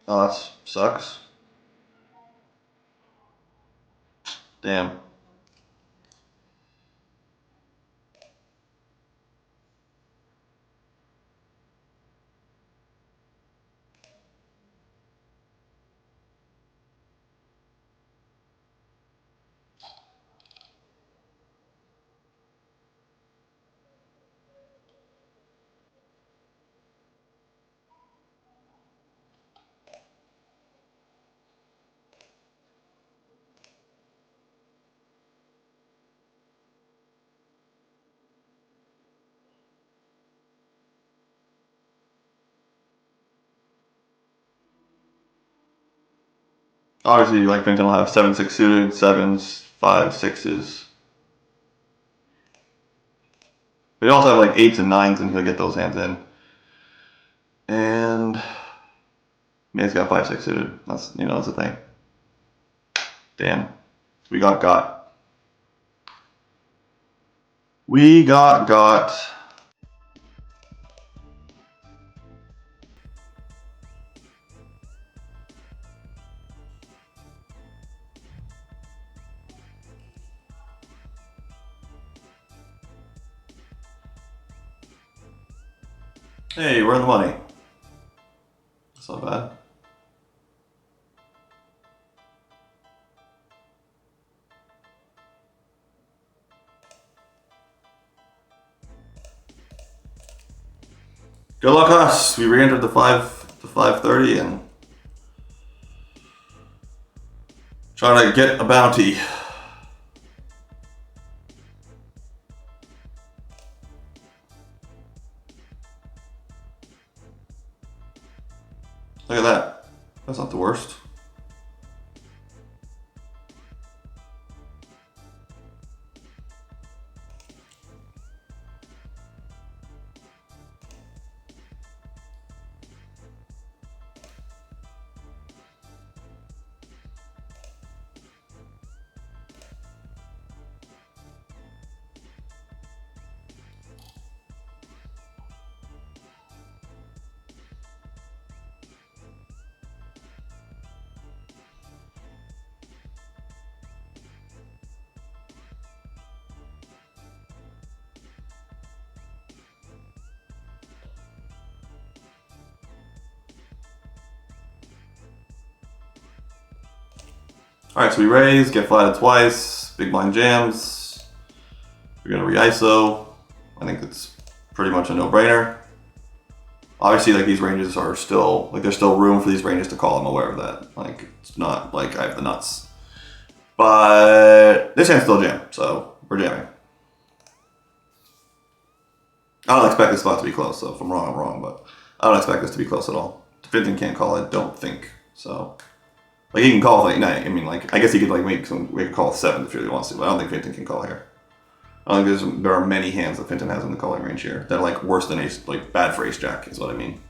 Oh, that sucks. Damn. Obviously, like Fintan will have 7-6 suited, sevens, 5-6s. But he also have like 8s and 9s, and he'll get those hands in. And yeah, he's got 5-6 suited. That's that's the thing. Damn, we got. We got. Hey, we're in the money. That's not bad. Good luck us. We re-entered the 530 and trying to get a bounty. Look at that. That's not the worst. Alright, so we raise, get flatted twice, big blind jams. We're gonna re-ISO. I think it's pretty much a no-brainer. Obviously, like, these ranges are still, like, there's still room for these ranges to call. I'm aware of that. Like, it's not like I have the nuts. But this hand's still jam, so we're jamming. I don't expect this spot to be close, so if I'm wrong, I'm wrong, but I don't expect this to be close at all. Fintan can't call, I don't think, so. Like, he can call with, like, 9. I mean, like, I guess he could, like, make a call with 7 if he really wants to, but I don't think Fintan can call here. I don't think there are many hands that Fintan has in the calling range here that are, like, worse than ace, like, bad for ace jack, is what I mean.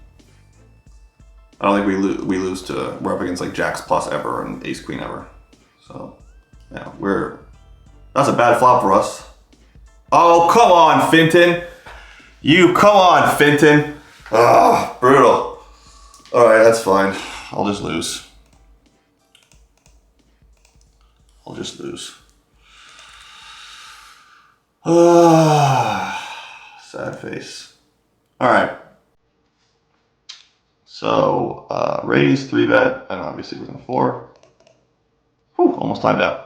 I don't think we lose to, we're up against, like, jacks plus ever and ace queen ever. So, yeah, that's a bad flop for us. Oh, come on, Fintan. Come on, Fintan. Ah, brutal. Alright, that's fine. I'll just lose. Sad face. Alright. So, raise, 3-bet, and obviously we're going to 4. Whew, almost timed out.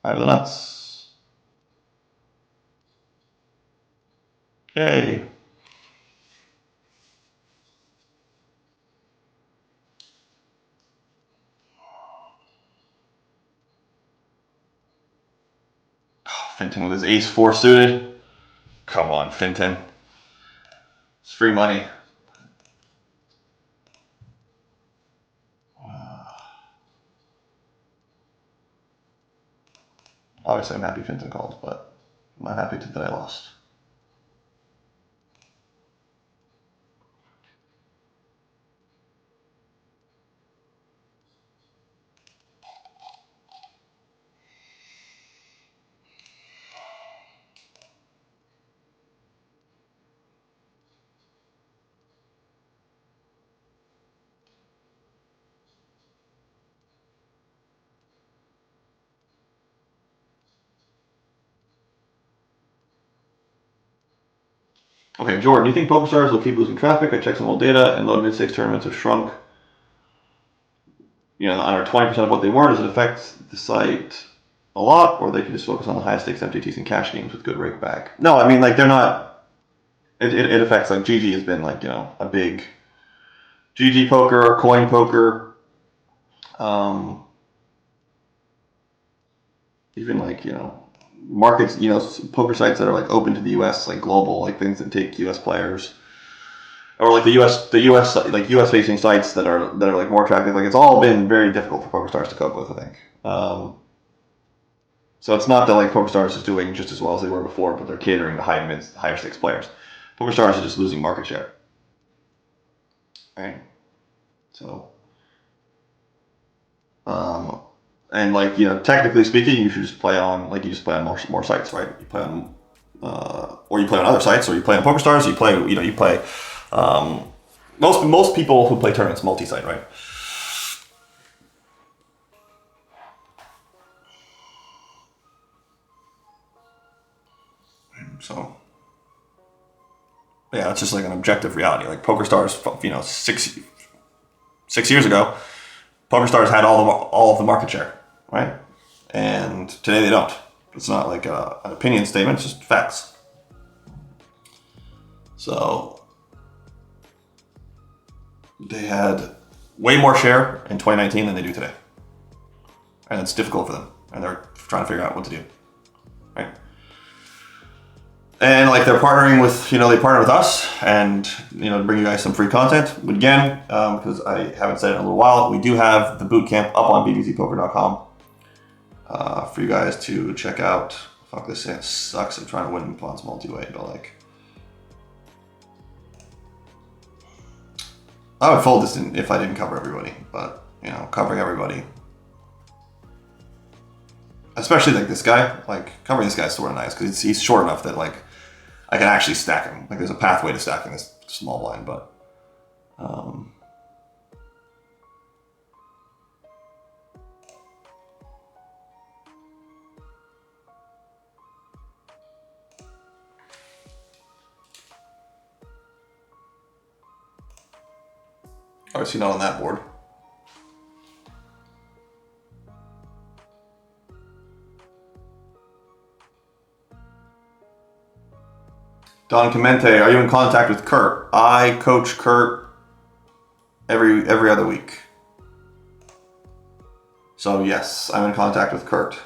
I have the nuts. Yay. Fintan with his ace-4 suited. Come on, Fintan. It's free money. Obviously, I'm happy Fintan called, but I'm not happy that I lost. Okay, Jordan, do you think PokerStars will keep losing traffic? I checked some old data, and low mid-stakes tournaments have shrunk, under 20% of what they were. Does it affect the site a lot, or they can just focus on the high stakes MTTs and cash games with good rake back? No, I mean, like, they're not. It affects, like, GG has been, like, a big GG poker, coin poker, even like, markets, poker sites that are like open to the US, like global, like things that take US players, or like the US like US facing sites that are like more attractive. Like, it's all been very difficult for PokerStars to cope with, I think. So it's not that like PokerStars is doing just as well as they were before, but they're catering to higher stakes players. PokerStars is just losing market share. Right. So, and like, technically speaking, you should just play on, like, more sites, right? You play on, or you play on other sites, or you play on PokerStars. You play, most people who play tournaments multi-site, right? So, yeah, it's just like an objective reality. Like, PokerStars, 6 years ago, PokerStars had all of the market share, right? And today they don't. It's not like an opinion statement; it's just facts. So they had way more share in 2019 than they do today, and it's difficult for them, and they're trying to figure out what to do, right? And like, they're partnering with, they partner with us, and to bring you guys some free content. But again, because I haven't said it in a little while, we do have the boot camp up on BBZPoker.com for you guys to check out. Fuck, this sucks. I'm trying to win Ponce multi-way, but like, I would fold this if I didn't cover everybody. But covering everybody, especially like this guy, like covering this guy is sort of nice because he's short enough that like, I can actually stack him. Like, there's a pathway to stacking this small blind, but obviously not on that board. Don Clemente, are you in contact with Kurt? I coach Kurt every other week. So yes, I'm in contact with Kurt.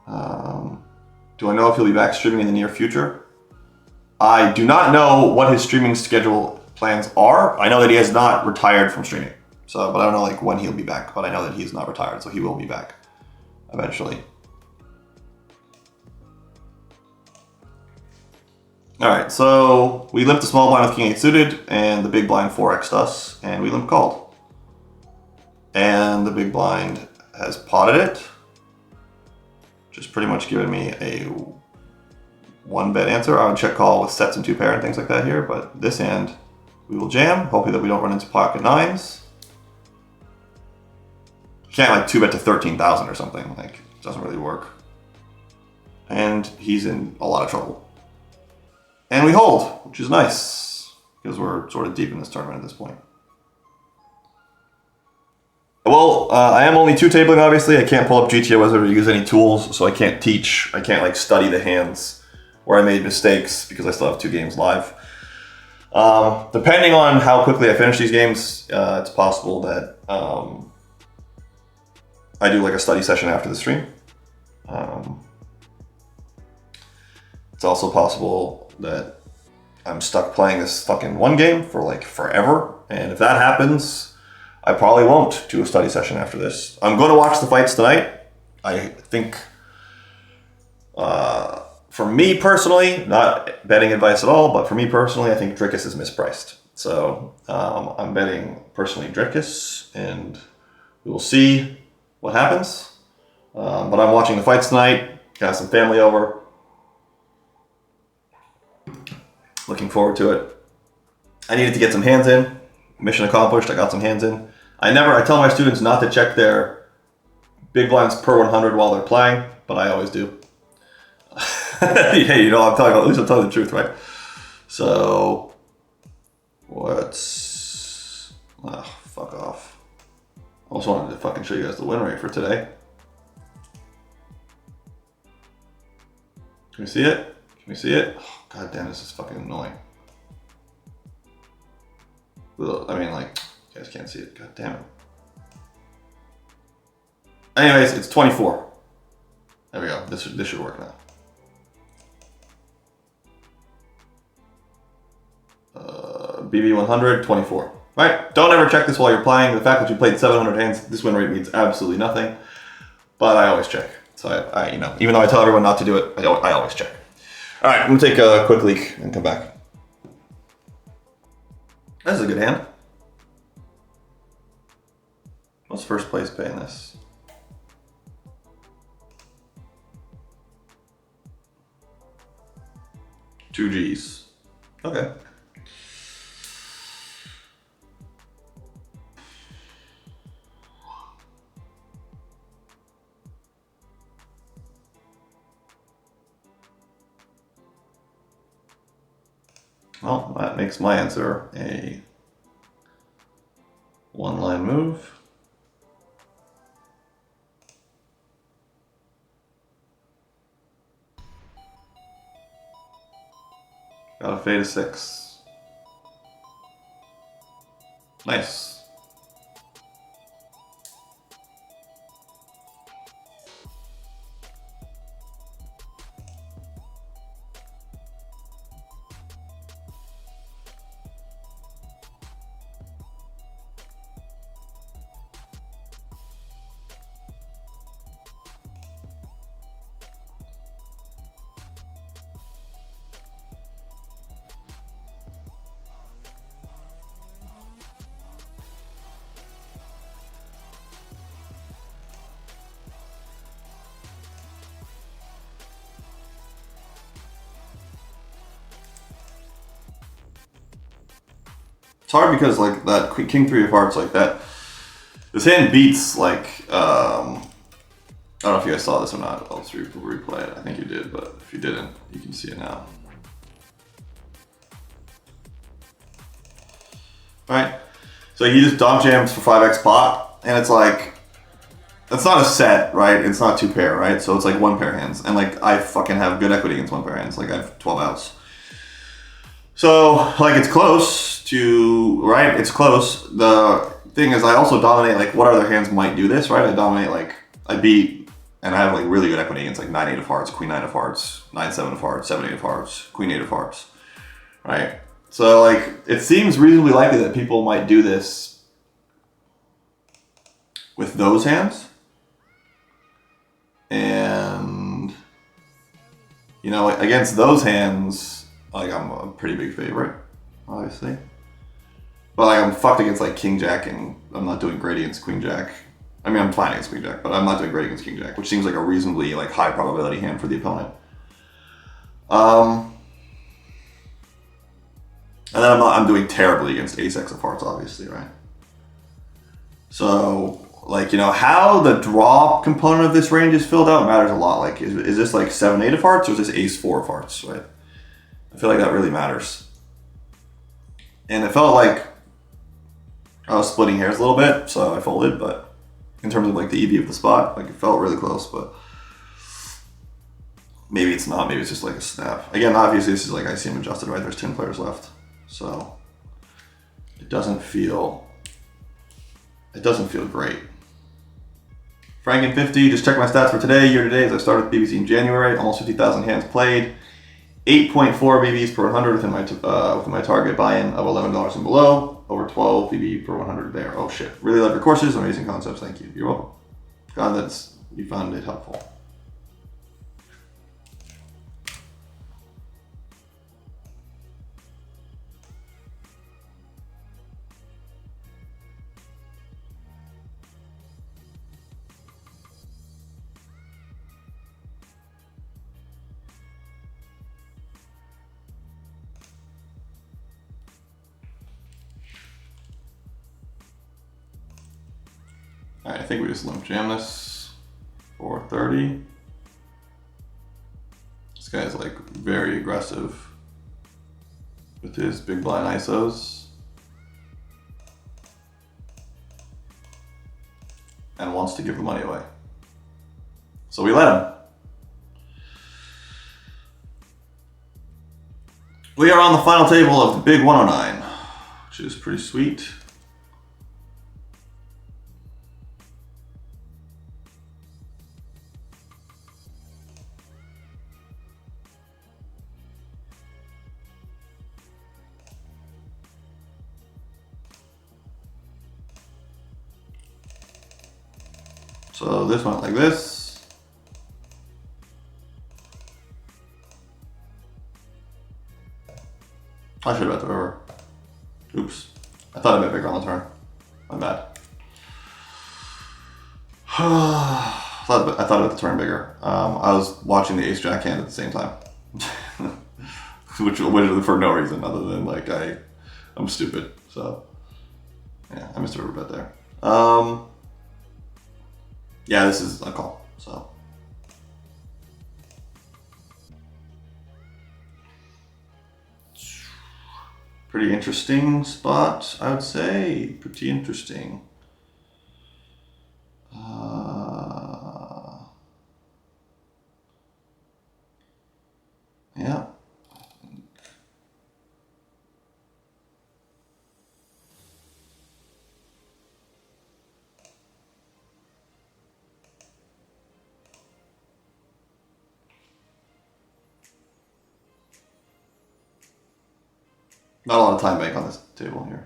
Do I know if he'll be back streaming in the near future? I do not know what his streaming schedule plans are. I know that he has not retired from streaming. But I don't know like when he'll be back. But I know that he's not retired, so he will be back eventually. All right, so we limped the small blind with King 8 suited, and the big blind 4x'd us, and we limp called. And the big blind has potted it, just pretty much given me a 1-bet answer. I would check call with sets and 2-pair and things like that here, but this hand we will jam, hoping that we don't run into pocket nines. You can't like 2-bet to 13,000 or something, like, it doesn't really work. And he's in a lot of trouble. And we hold, which is nice, because we're sort of deep in this tournament at this point. Well, I am only 2-tabling, obviously. I can't pull up GTO Wizard or use any tools, so I can't teach. I can't like study the hands where I made mistakes, because I still have 2 games live. Depending on how quickly I finish these games, it's possible that I do like a study session after the stream. It's also possible that I'm stuck playing this fucking one game for like forever, and if that happens, I probably won't do a study session after this. I'm going to watch the fights tonight. I think, for me personally, not betting advice at all, but for me personally, I think Drickus is mispriced. So I'm betting personally Drickus, and we will see what happens. But I'm watching the fights tonight. Got some family over. Looking forward to it. I needed to get some hands in. Mission accomplished. I got some hands in. I tell my students not to check their big blinds per 100 while they're playing, but I always do. Hey, at least I'm telling the truth, right? So what's, oh, fuck off. I also wanted to fucking show you guys the win rate for today. Can we see it? Can we see it? Oh, God damn, this is fucking annoying. Ugh, I mean, like, you guys can't see it. God damn it. Anyways, it's 24. There we go. This should work now. BB 100, 24. Right? Don't ever check this while you're playing. The fact that you played 700 hands, this win rate means absolutely nothing. But I always check. So I you know, even though I tell everyone not to do it, I always check. All right, I'm gonna take a quick leak and come back. That's a good hand. What's first place paying this? Two G's. Okay. Well, that makes my answer a one-line move. Got a fade of 6. Nice. It's hard because like that king 3 of hearts like that. This hand beats like I don't know if you guys saw this or not. I'll just replay it. I think you did, but if you didn't, you can see it now. All right. So he just donk jams for 5x pot, and it's like that's not a set, right? It's not 2 pair, right? So it's like 1 pair hands, and like I fucking have good equity against 1 pair hands. Like I have 12 outs. So, like, it's close to, right? It's close. The thing is, I also dominate, like, what other hands might do this, right? I dominate, like, I beat, and I have, like, really good equity against, like, 9-8 of hearts, Queen 9 of hearts, 9-7 of hearts, 7-8 of hearts, Queen 8 of hearts, right? So, like, it seems reasonably likely that people might do this with those hands. And, you know, against those hands, like, I'm a pretty big favorite, obviously. But like, I'm fucked against like King Jack, and I'm not doing great against Queen Jack. I mean, I'm fine against Queen Jack, but I'm not doing great against King Jack, which seems like a reasonably like high probability hand for the opponent. And then I'm doing terribly against Ace-X of hearts, obviously, right? So, like, you know, how the draw component of this range is filled out matters a lot. Like, is this like 7-8 of hearts, or is this Ace-4 of hearts, right? I feel like that really matters. And it felt like I was splitting hairs a little bit, so I folded, but in terms of like the EV of the spot, like it felt really close, but maybe it's not, maybe it's just like a snap. Again, obviously this is like ICM adjusted, right? There's 10 players left. So it doesn't feel great. Franken50, just check my stats for today, year to date, as I started with BBZ in January, almost 50,000 hands played. 8.4 BBs per 100 within my target buy-in of $11 and below. Over 12 BB per 100 there. Oh shit! Really love your courses, amazing concepts. Thank you. You're welcome. God, you found it helpful. Alright, I think we just limp jam this for 30. This guy's like very aggressive. with his big blind ISOs. And wants to give the money away. So we let him. We are on the final table of the big 109, which is pretty sweet. So this went like this. I should have bet the river. Oops. I thought I bet bigger on the turn. My bad. I thought I bet the turn bigger. I was watching the ace-jack hand at the same time. which for no reason other than like I'm stupid. So yeah, I missed a river bet there. Yeah, this is a call, so. Pretty interesting spot, I would say. Pretty interesting. Yeah. Not a lot of time bank on this table here.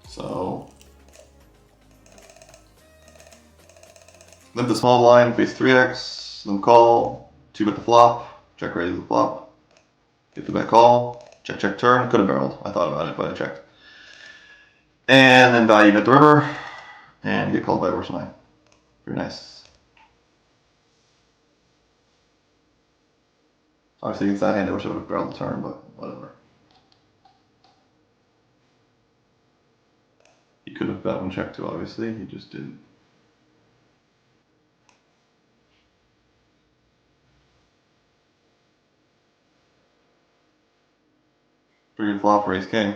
So, limp the small blind, face 3x, limp call, 2-bet the flop, check raise the flop, get the bet call, check check turn, could have barreled. I thought about it, but I checked. And then value bet the river, and get called by worse 9. Very nice. Obviously against that hand I wish I would have barreled the turn, but whatever. He could have bet one check too, obviously, he just didn't. Pretty good flop for ace king.